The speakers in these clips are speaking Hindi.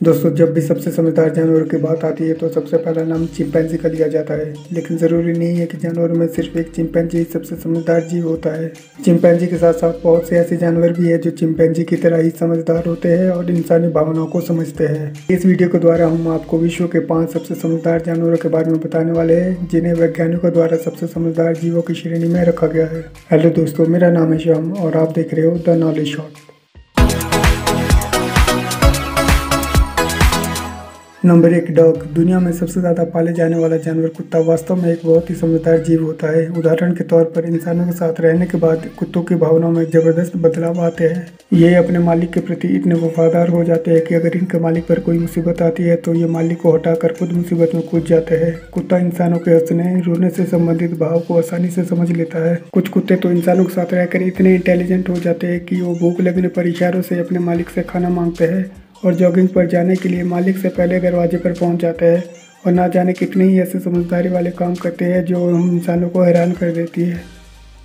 दोस्तों, जब भी सबसे समझदार जानवरों की बात आती है तो सबसे पहला नाम चिंपैंजी का लिया जाता है। लेकिन ज़रूरी नहीं है कि जानवरों में सिर्फ एक चिंपैंजी सबसे समझदार जीव होता है। चिंपैंजी के साथ साथ बहुत से ऐसे जानवर भी हैं जो चिंपैंजी की तरह ही समझदार होते हैं और इंसानी भावनाओं को समझते हैं। इस वीडियो के द्वारा हम आपको विश्व के 5 सबसे समझदार जानवरों के बारे में बताने वाले हैं, जिन्हें वैज्ञानिकों द्वारा सबसे समझदार जीवों की श्रेणी में रखा गया है। हेलो दोस्तों, मेरा नाम है श्याम और आप देख रहे हो the knowledge shot. Number 1, dog. दुनिया में सबसे ज़्यादा पाले जाने वाला जानवर कुत्ता वास्तव में एक बहुत ही समझदार जीव होता है। उदाहरण के तौर पर इंसानों के साथ रहने के बाद कुत्तों की भावनाओं में ज़बरदस्त बदलाव आते हैं। ये अपने मालिक के प्रति इतने वफादार हो जाते हैं कि अगर इनके मालिक पर कोई मुसीबत आती है तो ये मालिक को हटाकर खुद मुसीबत में कूद जाते हैं। कुत्ता इंसानों के हंसने रोने से संबंधित भाव को आसानी से समझ लेता है। कुछ कुत्ते तो इंसानों के साथ रहकर इतने इंटेलिजेंट हो जाते हैं कि वो भूख लगने पर इशारों से अपने मालिक से खाना मांगते हैं और जॉगिंग पर जाने के लिए मालिक से पहले दरवाजे पर पहुंच जाते हैं। और ना जाने कितने ही ऐसे समझदारी वाले काम करते हैं जो हम इंसानों को हैरान कर देती है।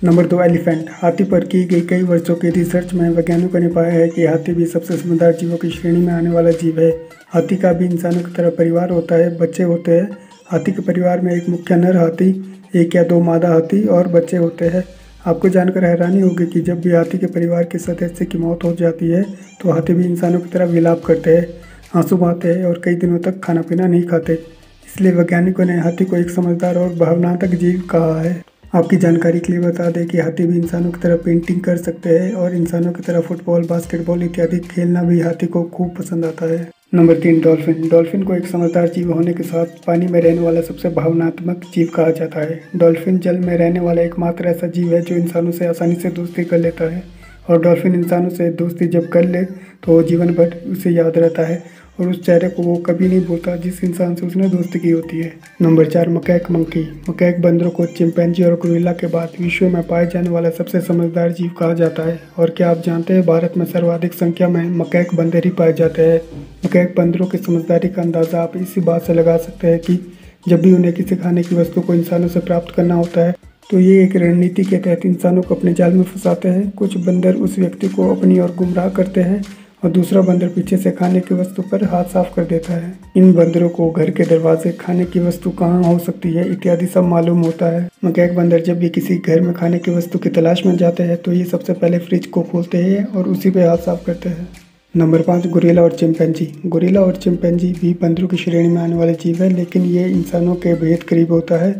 Number 2, elephant. हाथी पर की गई कई वर्षों की रिसर्च में वैज्ञानिकों ने पाया है कि हाथी भी सबसे समझदार जीवों की श्रेणी में आने वाला जीव है। हाथी का भी इंसानों की तरह परिवार होता है, बच्चे होते हैं। हाथी के परिवार में एक मुख्य नर हाथी, 1 या 2 मादा हाथी और बच्चे होते हैं। आपको जानकर हैरानी होगी कि जब भी हाथी के परिवार के सदस्य की मौत हो जाती है तो हाथी भी इंसानों की तरह विलाप करते हैं, आंसू बहाते हैं और कई दिनों तक खाना पीना नहीं खाते। इसलिए वैज्ञानिकों ने हाथी को एक समझदार और भावनात्मक जीव कहा है। आपकी जानकारी के लिए बता दें कि हाथी भी इंसानों की तरह पेंटिंग कर सकते हैं और इंसानों की तरह फुटबॉल, बास्केटबॉल इत्यादि खेलना भी हाथी को खूब पसंद आता है। Number 3, dolphin. डॉल्फिन को एक समझदार जीव होने के साथ पानी में रहने वाला सबसे भावनात्मक जीव कहा जाता है। डॉल्फिन जल में रहने वाला एकमात्र ऐसा जीव है जो इंसानों से आसानी से दोस्ती कर लेता है और डॉल्फिन इंसानों से दोस्ती जब कर ले तो वो जीवन भर उसे याद रहता है और उस चेहरे को वो कभी नहीं भूलता जिस इंसान से उसने दोस्ती की होती है। Number 4, macaque monkey. मकैक बंदरों को चिंपैंजी और गोरिल्ला के बाद विश्व में पाए जाने वाला सबसे समझदार जीव कहा जाता है। और क्या आप जानते हैं, भारत में सर्वाधिक संख्या में मकैक बंदर ही पाए जाते हैं। मकैक बंदरों की समझदारी का अंदाज़ा आप इसी बात से लगा सकते हैं कि जब भी उन्हें किसी खाने की वस्तु को इंसानों से प्राप्त करना होता है तो ये एक रणनीति के तहत इंसानों को अपने जाल में फंसाते हैं। कुछ बंदर उस व्यक्ति को अपनी ओर गुमराह करते हैं और दूसरा बंदर पीछे से खाने की वस्तु पर हाथ साफ कर देता है। इन बंदरों को घर के दरवाजे, खाने की वस्तु कहाँ हो सकती है इत्यादि सब मालूम होता है। मकैक बंदर जब भी किसी घर में खाने की वस्तु की तलाश में जाते हैं तो ये सबसे पहले फ्रिज को खोलते हैं और उसी पे हाथ साफ करते हैं। नंबर 5, गोरिल्ला और चिंपैंजी। गोरिल्ला और चिंपैंजी भी बंदरों की श्रेणी में आने वाले जीव है, लेकिन ये इंसानों के बेहद करीब होता है।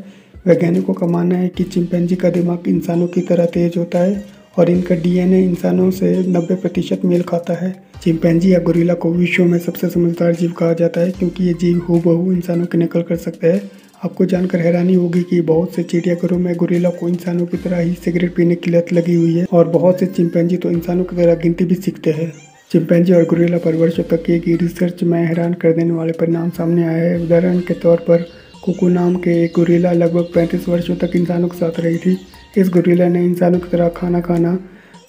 वैज्ञानिकों का मानना है कि चिंपैंजी का दिमाग इंसानों की तरह तेज होता है और इनका डीएनए इंसानों से 90% मेल खाता है। चिंपैंजी या गोरिल्ला को विश्व में सबसे समझदार जीव कहा जाता है क्योंकि ये जीव हूबहू इंसानों की नकल कर सकते हैं। आपको जानकर हैरानी होगी कि बहुत से चिड़ियाघरों में गोरिल्ला को इंसानों की तरह ही सिगरेट पीने की लत लगी हुई है और बहुत से चिंपैंजी तो इंसानों की तरह गिनती भी सीखते हैं। चिंपैंजी और गोरिल्ला पर वर्षों तक की गई रिसर्च में हैरान कर देने वाले परिणाम सामने आए हैं। उदाहरण के तौर पर कुकू नाम के एक गोरिल्ला लगभग 35 वर्षों तक इंसानों के साथ रही थी। इस गोरिल्ला ने इंसानों की तरह खाना खाना,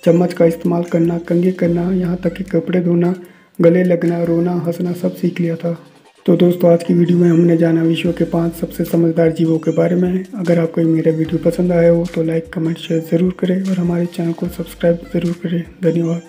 चम्मच का इस्तेमाल करना, कंघी करना, यहाँ तक कि कपड़े धोना, गले लगना, रोना, हंसना सब सीख लिया था। तो दोस्तों, आज की वीडियो में हमने जाना विश्व के 5 सबसे समझदार जीवों के बारे में। अगर आपको मेरा वीडियो पसंद आया हो तो लाइक, कमेंट, शेयर ज़रूर करें और हमारे चैनल को सब्सक्राइब ज़रूर करें। धन्यवाद।